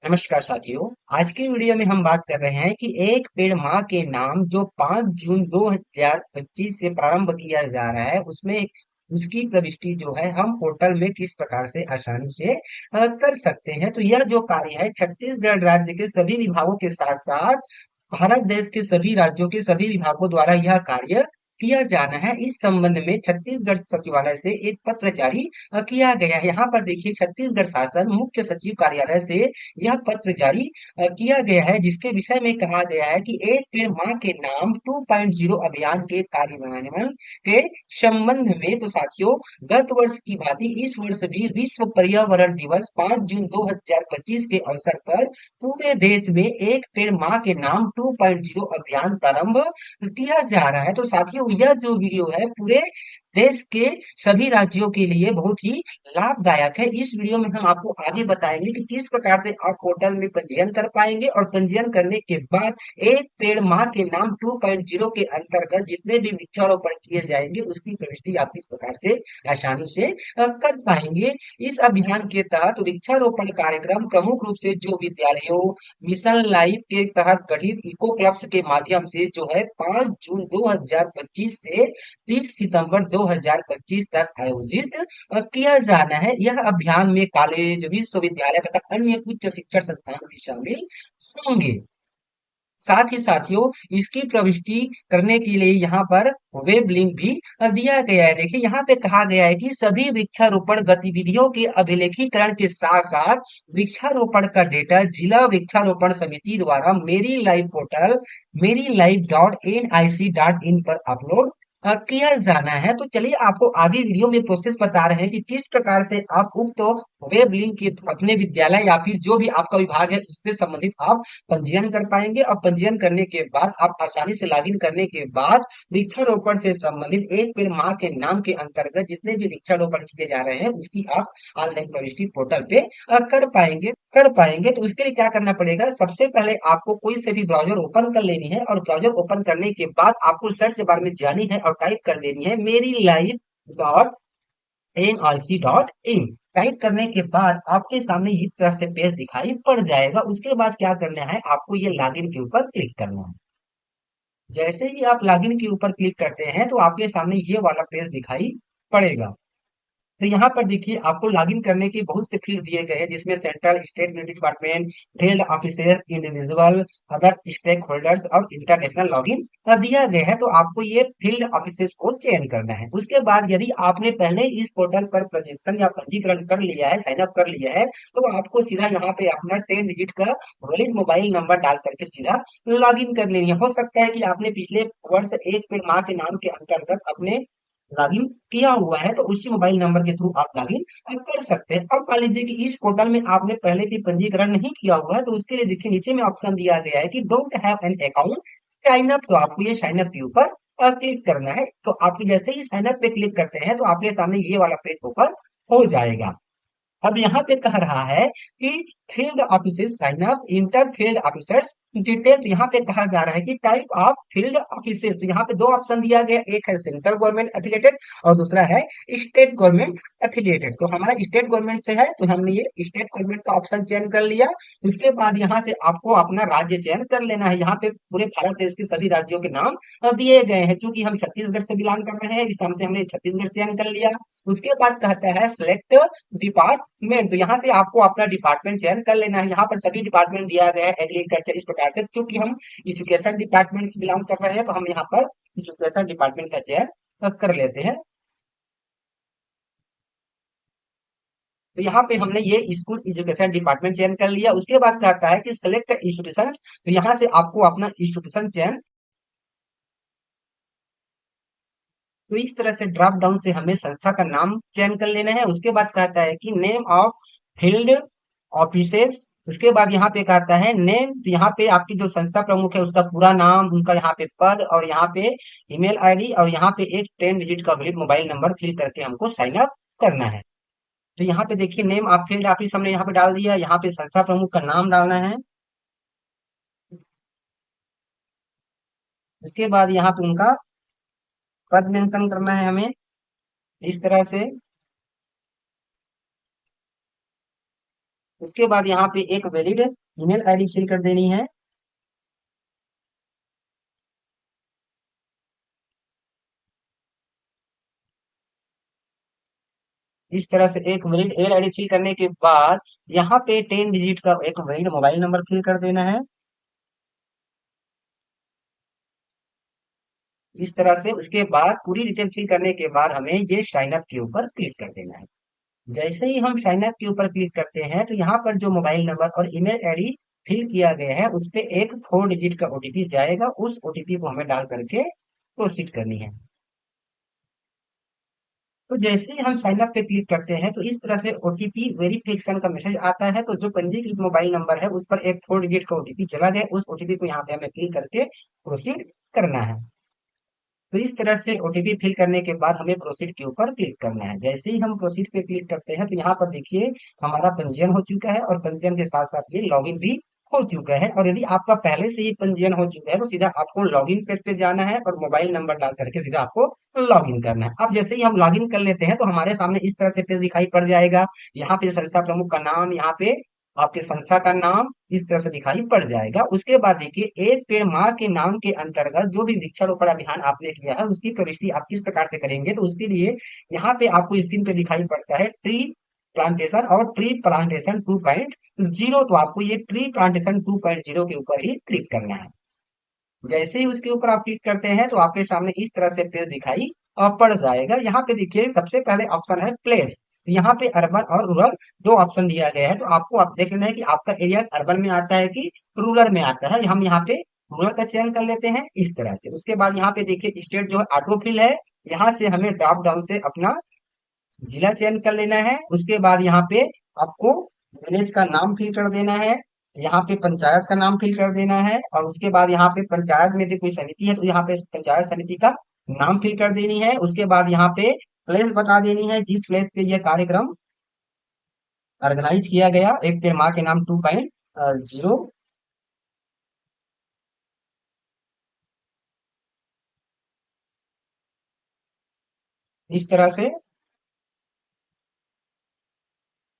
नमस्कार साथियों। आज की वीडियो में हम बात कर रहे हैं कि एक पेड़ माँ के नाम जो 5 जून 2025 से प्रारंभ किया जा रहा है उसमें उसकी प्रविष्टि जो है हम पोर्टल में किस प्रकार से आसानी से कर सकते हैं। तो यह जो कार्य है छत्तीसगढ़ राज्य के सभी विभागों के साथ साथ भारत देश के सभी राज्यों के सभी विभागों द्वारा यह कार्य किया जाना है। इस संबंध में छत्तीसगढ़ सचिवालय से एक पत्र जारी किया गया है। यहाँ पर देखिए छत्तीसगढ़ शासन मुख्य सचिव कार्यालय से यह पत्र जारी किया गया है, जिसके विषय में कहा गया है कि एक पेड़ माँ के नाम 2.0 अभियान के कार्यान्वयन के संबंध में। तो साथियों, गत वर्ष की भांति इस वर्ष भी विश्व पर्यावरण दिवस 5 जून 2025 के अवसर पर पूरे देश में एक पेड़ माँ के नाम 2.0 अभियान प्रारंभ किया जा रहा है। तो साथियों, यह जो वीडियो है पूरे देश के सभी राज्यों के लिए बहुत ही लाभदायक है। इस वीडियो में हम आपको आगे बताएंगे कि किस प्रकार से आप पोर्टल में पंजीयन कर पाएंगे और पंजीयन करने के बाद एक पेड़ माँ के नाम 2.0 के अंतर्गत जितने भी वृक्षारोपण किए जाएंगे उसकी प्रविष्टि आप इस प्रकार से आसानी से कर पाएंगे। इस अभियान के तहत वृक्षारोपण कार्यक्रम प्रमुख रूप से जो विद्यालयों, मिशन लाइफ के तहत गठित इको क्लब्स के माध्यम से जो है 5 जून 2025 से 30 सितंबर 2025 तक आयोजित किया जाना है। यह अभियान में कॉलेज, विश्वविद्यालय तथा अन्य उच्च शिक्षण संस्थान भी शामिल होंगे। साथ ही साथियों, इसकी प्रविष्टि करने के लिए यहाँ पर वेब लिंक भी दिया गया है। देखिए यहाँ पे कहा गया है कि सभी वृक्षारोपण गतिविधियों के अभिलेखीकरण के साथ साथ वृक्षारोपण का डेटा जिला वृक्षारोपण समिति द्वारा Meri life portal Meri life dot N I C dot in पर अपलोड किया जाना है। तो चलिए आपको आगे वीडियो में प्रोसेस बता रहे हैं कि किस प्रकार से आप उक्त वेब लिंक के अपने विद्यालय या फिर जो भी आपका विभाग है उससे संबंधित आप पंजीयन कर पाएंगे। और पंजीयन करने के बाद आप आसानी से लॉगिन करने के बाद वृक्षारोपण से संबंधित एक पेड़ माह के नाम के अंतर्गत जितने भी वृक्षारोपण किए जा रहे हैं उसकी आप ऑनलाइन प्रविष्टि पोर्टल पे कर पाएंगे। तो उसके लिए क्या करना पड़ेगा, सबसे पहले आपको कोई से भी ब्राउजर ओपन कर लेनी है और ब्राउजर ओपन करने के बाद आपको सर्च बार में जानी है और टाइप कर देनी है मेरी लाइफ डॉट nrc.in। टाइप करने के बाद आपके सामने इस तरह से पेज दिखाई पड़ जाएगा। उसके बाद क्या करना है, आपको ये लॉगिन के ऊपर क्लिक करना है। जैसे ही आप लॉगिन के ऊपर क्लिक करते हैं तो आपके सामने ये वाला पेज दिखाई पड़ेगा। तो यहाँ पर देखिए आपको लॉगिन करने के बहुत से फील्ड दिए गए हैं, जिसमें central state department, field officer, individual, other stakeholders और इंटरनेशनल लॉगिन दिया गया है। तो आपको ये फील्ड ऑफिसर्स को चयन करना है। उसके बाद यदि आपने पहले इस पोर्टल पर रजिस्ट्रेशन या पंजीकरण कर लिया है, साइन अप कर लिया है, तो आपको सीधा यहाँ पे अपना 10 डिजिट का वैलिड मोबाइल नंबर डाल करके सीधा लॉग इन कर लेनी है। हो सकता है कि आपने पिछले वर्ष एक पेड़ माह के नाम के अंतर्गत अपने लॉगिन किया हुआ है, तो उसी मोबाइल नंबर के थ्रू आप लॉगिन कर सकते हैं। अब मान लीजिए कि इस पोर्टल में आपने पहले भी पंजीकरण नहीं किया हुआ है, तो उसके लिए देखिए नीचे में ऑप्शन दिया गया है कि don't have an account sign up. तो आपको ये साइन अप के ऊपर क्लिक करना है। तो आप जैसे ही साइन अप पे क्लिक करते हैं तो आपके सामने ये वाला पेज ओपन हो जाएगा। अब यहाँ पे कह रहा है कि field officers sign up, enter field officers detail. तो यहाँ पे कहा जा रहा है कि टाइप ऑफ फील्ड ऑफिसर्स। तो यहाँ पे दो ऑप्शन दिया गया, एक है सेंट्रल गवर्नमेंट एफिलिएटेड और दूसरा है स्टेट गवर्नमेंट एफिलिएटेड। तो हमारा स्टेट गवर्नमेंट से है तो हमने ये स्टेट गवर्नमेंट का ऑप्शन चयन कर लिया। उसके बाद यहाँ से आपको अपना राज्य चयन कर लेना है। यहाँ पे पूरे भारत देश के सभी राज्यों के नाम दिए गए हैं। चूंकि हम छत्तीसगढ़ से बिलोंग कर रहे हैं, इस नाम से हमने छत्तीसगढ़ चयन कर लिया। उसके बाद कहता है सिलेक्ट डिपार्टमेंट। तो यहाँ से आपको अपना डिपार्टमेंट चयन कर लेना है। यहाँ पर सभी डिपार्टमेंट दिया गया है एग्रीकल्चर। इस प्रकार से चूंकि हम एजुकेशन डिपार्टमेंट से बिलोंग कर रहे हैं तो हम यहाँ पर एजुकेशन डिपार्टमेंट का चयन कर लेते हैं। तो यहाँ पे हमने ये स्कूल एजुकेशन डिपार्टमेंट चयन कर लिया। उसके बाद कहता है कि सिलेक्ट इंस्टीट्यूशन। तो यहाँ से आपको अपना इंस्टीट्यूशन चयन। तो इस तरह से ड्रॉप डाउन से हमें संस्था का नाम चयन कर लेना है। उसके बाद कहता है कि नेम ऑफ फील्ड ऑफिसेस। उसके बाद यहाँ पे कहता है नेम। तो यहाँ पे आपकी जो संस्था प्रमुख है उसका पूरा नाम, उनका यहाँ पे पद और यहाँ पे ईमेल आईडी और यहाँ पे एक 10 डिजिट का वैलिड मोबाइल नंबर फिल करके हमको साइन अप करना है। तो यहाँ पे देखिए नेम ऑफ फील्ड ऑफिस हमने यहाँ पे डाल दिया। यहाँ पे संस्था प्रमुख का नाम डालना है। उसके बाद यहाँ पे उनका पद मेंशन करना है हमें इस तरह से। उसके बाद यहाँ पे एक वैलिड ईमेल आईडी फिल कर देनी है। इस तरह से एक वैलिड ईमेल आईडी फिल करने के बाद यहाँ पे 10 डिजिट का एक वैलिड मोबाइल नंबर फिल कर देना है। इस तरह से उसके बाद पूरी डिटेल फिल करने के बाद हमें ये साइन अप के ऊपर क्लिक कर देना है। जैसे ही हम साइन अप के ऊपर क्लिक करते हैं तो यहाँ पर जो मोबाइल नंबर और ईमेल आईडी फिल किया गया है उस पे एक 4 डिजिट का ओटीपी जाएगा, उस ओटीपी को हमें डाल करके प्रोसीड करनी है। तो जैसे ही हम साइन अप पे क्लिक करते हैं तो इस तरह से ओटीपी वेरिफिकेशन का मैसेज आता है। तो जो पंजीकृत मोबाइल नंबर है उस पर एक 4 डिजिट का ओटीपी चला गया, उस ओटीपी को यहाँ पे हमें फिल करके प्रोसीड करना है। तो इस तरह से ओटीपी फिल करने के बाद हमें प्रोसीड के ऊपर क्लिक करना है। जैसे ही हम प्रोसीड पे क्लिक करते हैं तो यहाँ पर देखिए हमारा पंजीयन हो चुका है और पंजीयन के साथ साथ ये लॉगिन भी हो चुका है। और यदि आपका पहले से ही पंजीयन हो चुका है तो सीधा आपको लॉगिन पेज पे जाना है और मोबाइल नंबर डाल करके सीधा आपको लॉगिन करना है। अब जैसे ही हम लॉगिन कर लेते हैं तो हमारे सामने इस तरह से पेज दिखाई पड़ जाएगा। यहाँ पे संस्था प्रमुख का नाम, यहाँ पे आपके संस्था का नाम इस तरह से दिखाई पड़ जाएगा। उसके बाद देखिए एक पेड़ माँ के नाम के अंतर्गत जो भी वृक्षारोपण अभियान आपने किया है उसकी प्रविष्टि आप किस प्रकार से करेंगे, तो उसके लिए यहाँ पे आपको स्क्रीन पे दिखाई पड़ता है ट्री प्लांटेशन और ट्री प्लांटेशन 2.0। तो आपको ये ट्री प्लांटेशन 2.0 के ऊपर ही क्लिक करना है। जैसे ही उसके ऊपर आप क्लिक करते हैं तो आपके सामने इस तरह से पेज दिखाई पड़ जाएगा। यहाँ पे देखिए सबसे पहले ऑप्शन है प्लेस। तो यहाँ पे अर्बन और रूरल दो ऑप्शन दिया गया है। तो आपको आप देख लेना है कि आपका एरिया अर्बन में आता है कि रूरल में आता है। हम यहाँ पे रूरल का चयन कर लेते हैं इस तरह से। उसके बाद यहाँ पे देखिए स्टेट जो है ऑटो फिल है, यहाँ से हमें ड्रॉप डाउन से अपना जिला चयन कर लेना है। उसके बाद यहाँ पे आपको विलेज का नाम फिल कर देना है, यहाँ पे पंचायत का नाम फिल कर देना है और उसके बाद यहाँ पे पंचायत में यदि कोई समिति है तो यहाँ पे पंचायत समिति का नाम फिल कर देनी है। उसके बाद यहाँ पे प्लेस बता देनी है जिस प्लेस पे यह कार्यक्रम ऑर्गेनाइज किया गया, एक पेड़ माँ के नाम 2.0। इस तरह से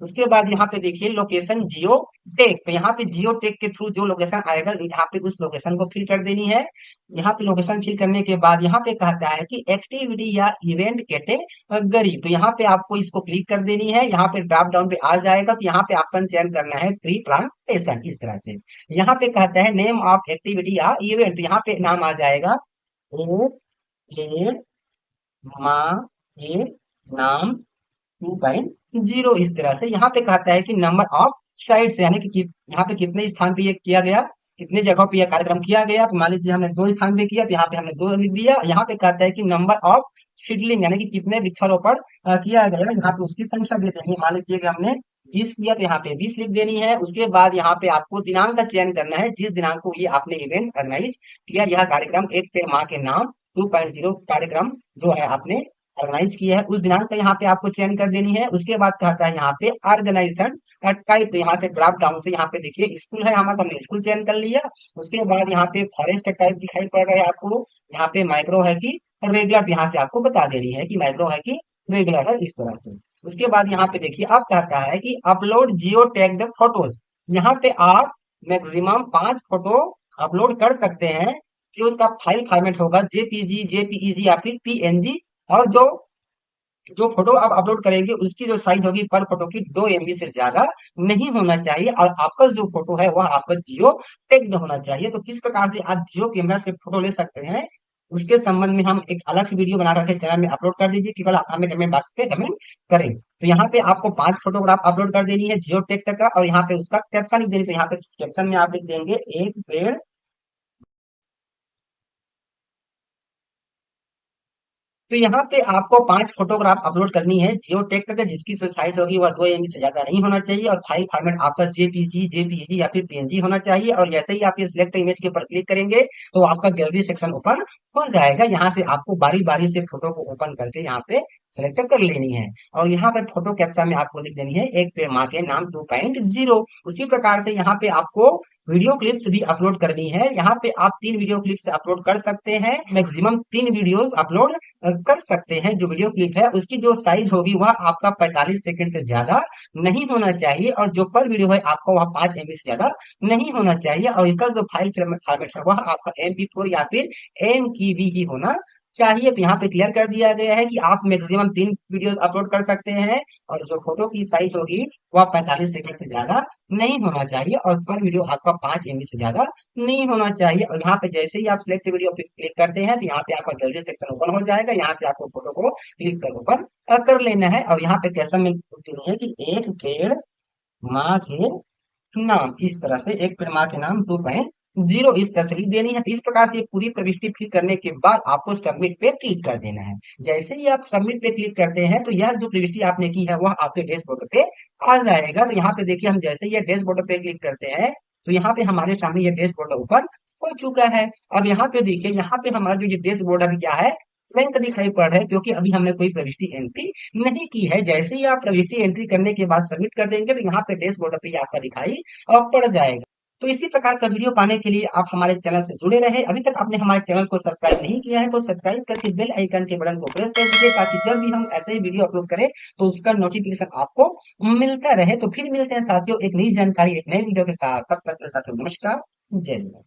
उसके बाद यहाँ पे देखिए लोकेशन जियो टेक। तो यहाँ पे जियो टेक के थ्रू जो लोकेशन आएगा यहाँ पे उस लोकेशन को फिल कर देनी है। यहाँ पे लोकेशन फिल करने के बाद यहाँ पे कहता है कि एक्टिविटी या इवेंट कैटेगरी, तो यहाँ पे आपको इसको क्लिक कर देनी है। यहाँ पे ड्रॉप डाउन पे आ जाएगा तो यहाँ पे ऑप्शन चयन करना है ट्री प्लांटेशन इस तरह से। यहाँ पे कहता है नेम ऑफ एक्टिविटी या इवेंट, तो यहाँ पे नाम आ जाएगा ए पेड़ माँ के नाम 2.0 इस तरह से। यहाँ पे कहता है कि नंबर ऑफ साइट्स यानी कि यहाँ पे कितने स्थान पे ये किया गया, कितने जगहों पे यह कार्यक्रम किया गया। तो मान लीजिए हमने 2 स्थान पे किया तो यहाँ पे हमने 2 लिख दिया। यहाँ पे कहता है कि नंबर ऑफ सीडलिंग यानी कि कितने वृक्षारोपण किया गया, यहाँ पे उसकी संख्या दे देनी है। मान लीजिए कि हमने 20 किया तो यहाँ पे 20 लिख देनी है। उसके बाद यहाँ पे आपको दिनांक का चयन करना है जिस दिनांक को ये आपने इवेंट ऑर्गेनाइज किया। यह कार्यक्रम एक पेड़ माँ के नाम 2.0 कार्यक्रम जो है आपने ऑर्गेनाइज किया है उस दिनांक का यहाँ पे आपको चयन कर देनी है। उसके बाद कहता है यहाँ पे ऑर्गेनाइजेशन टाइप, तो यहाँ से ड्रॉप डाउन से यहाँ पे देखिए स्कूल है हमारा, तो हमने स्कूल चयन कर लिया। उसके बाद यहाँ पे फॉरेस्ट टाइप दिखाई पड़ रहा है आपको, यहाँ पे माइक्रो है कि रेगुलर, यहाँ से आपको बता देनी है कि माइक्रो है कि रेगुलर है इस तरह से। उसके बाद यहाँ पे देखिए अब कहता है कि अपलोड जियो टैग्ड फोटोज, यहाँ पे आप मैक्सिमम 5 फोटो अपलोड कर सकते हैं। जो उसका फाइल फॉर्मेट होगा जेपीजी, जेपीईजी या फिर पीएनजी। और जो जो फोटो आप अपलोड करेंगे उसकी जो साइज होगी पर फोटो की 2 MB से ज्यादा नहीं होना चाहिए। और आपका जो फोटो है वह आपका जियो टैग्ड होना चाहिए। तो किस प्रकार से आप जियो कैमरा से फोटो ले सकते हैं उसके संबंध में हम एक अलग से वीडियो बना करके चैनल में अपलोड कर दीजिए, केवल आप हमें कमेंट बॉक्स पे कमेंट करें। तो यहाँ पे आपको 5 फोटोग्राफ अपलोड कर देनी है जियो टैग का, और यहाँ पे उसका कैप्शन लिख देनी। तो यहाँ पे कैप्शन में आप लिख देंगे एक पेड़, तो यहाँ पे आपको 5 फोटोग्राफ अपलोड करनी है जियो टेक तक, जिसकी जो साइज होगी वह 2 MB से ज्यादा नहीं होना चाहिए और फाइल फॉर्मेट आपका जेपीजी, जेपीजी या फिर पीएनजी होना चाहिए। और जैसे ही आप ये सिलेक्ट इमेज के ऊपर क्लिक करेंगे तो आपका गैलरी सेक्शन ओपन हो जाएगा। यहाँ से आपको बारी बारी से फोटो को ओपन करके यहाँ पे सेलेक्ट कर लेनी है। और यहाँ पर फोटो कैप्शन में आपको लिख देनी है एक पेड़ माँ के नाम 2.0। उसी प्रकार से यहाँ पे आपको वीडियो क्लिप्स भी अपलोड करनी है। यहाँ पे आप 3 वीडियो क्लिप्स अपलोड कर सकते हैं, मैक्सिमम 3 वीडियोस अपलोड कर सकते हैं। जो वीडियो क्लिप है उसकी जो साइज होगी वह आपका 45 सेकंड से ज्यादा नहीं होना चाहिए, और जो पर वीडियो है आपका वह 5 MB से ज्यादा नहीं होना चाहिए, और इसका जो फाइल फॉर्मेट है वह आपका MP4 या फिर MKV ही होना चाहिए। तो यहाँ पे क्लियर कर दिया गया है कि आप मैक्सिमम 3 वीडियोस अपलोड कर सकते हैं, और जो फोटो की साइज होगी वह 45 सेकंड से ज्यादा नहीं होना चाहिए, और पर वीडियो आपका 5 MB से ज्यादा नहीं होना चाहिए। और यहाँ पे जैसे ही आप सिलेक्ट वीडियो पे क्लिक करते हैं तो यहाँ पे आपका गैलरी सेक्शन ओपन हो जाएगा। यहाँ से आपको फोटो को क्लिक कर ओपन कर लेना है, और यहाँ पे कैप्शन में देनी है कि एक पेड़ माँ के नाम, इस तरह से एक पेड़ माँ के नाम 2.0 इस तरह से लिख देनी है। तो इस प्रकार से ये पूरी प्रविष्टि फिल करने के बाद आपको सबमिट पे क्लिक कर देना है। जैसे ही आप सबमिट पे क्लिक करते हैं तो यह जो प्रविष्टि आपने की है वह आपके डैशबोर्ड पे आ जाएगा। तो यहाँ पे देखिए, हम जैसे ही डैशबोर्ड पे क्लिक करते हैं तो यहाँ पे हमारे सामने ये डैशबोर्ड ओपन हो चुका है। अब यहाँ पे देखिए, यहाँ पे हमारा जो ये डैशबोर्ड अभी क्या है, बैंक दिखाई पड़ रहा है, क्योंकि अभी हमने कोई प्रविष्टि एंट्री नहीं की है। जैसे ही आप प्रविष्टि एंट्री करने के बाद सबमिट कर देंगे तो यहाँ पे डैशबोर्ड पे आपका दिखाई पड़ जाएगा। तो इसी प्रकार का वीडियो पाने के लिए आप हमारे चैनल से जुड़े रहे। अभी तक आपने हमारे चैनल को सब्सक्राइब नहीं किया है तो सब्सक्राइब करके बेल आइकन के बटन को प्रेस कर दीजिए, ताकि जब भी हम ऐसे ही वीडियो अपलोड करें तो उसका नोटिफिकेशन आपको मिलता रहे। तो फिर मिलते हैं साथियों एक नई जानकारी एक नए वीडियो के साथ, तब तक के साथ नमस्कार, जय जय।